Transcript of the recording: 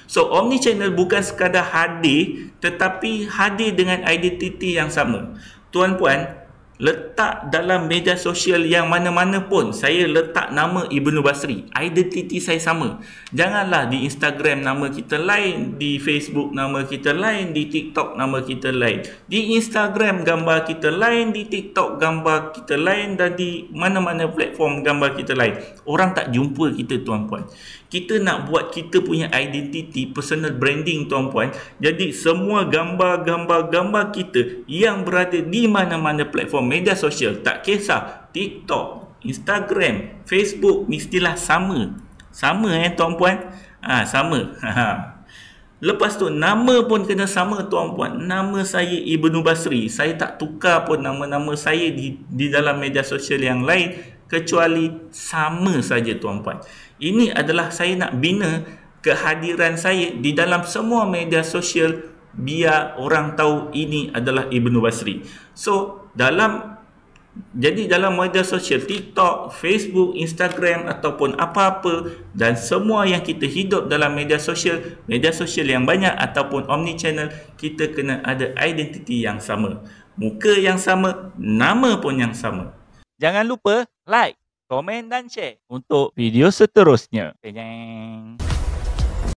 So omnichannel bukan sekadar hadir, tetapi hadir dengan identiti yang sama. Tuan-puan, letak dalam media sosial yang mana-mana pun saya letak nama Ibnu Basri, identiti saya sama. Janganlah di Instagram nama kita lain, di Facebook nama kita lain, di TikTok nama kita lain. Di Instagram gambar kita lain, di TikTok gambar kita lain, dan di mana-mana platform gambar kita lain. Orang tak jumpa kita, tuan-puan. Kita nak buat kita punya identiti, personal branding, tuan-puan. Jadi semua gambar-gambar kita yang berada di mana-mana platform media sosial, tak kisah TikTok, Instagram, Facebook, mestilah sama. Sama tuan-puan? Sama. Lepas tu nama pun kena sama, tuan-puan. Nama saya Ibnu Basri. Saya tak tukar pun nama-nama saya di dalam media sosial yang lain, kecuali sama saja, tuan-puan. Ini adalah saya nak bina kehadiran saya di dalam semua media sosial, biar orang tahu ini adalah Ibnu Basri. So dalam media sosial TikTok, Facebook, Instagram ataupun apa-apa, dan semua yang kita hidup dalam media sosial yang banyak ataupun omnichannel, kita kena ada identiti yang sama, muka yang sama, nama pun yang sama. Jangan lupa like, komen dan share untuk video seterusnya. Penyeng.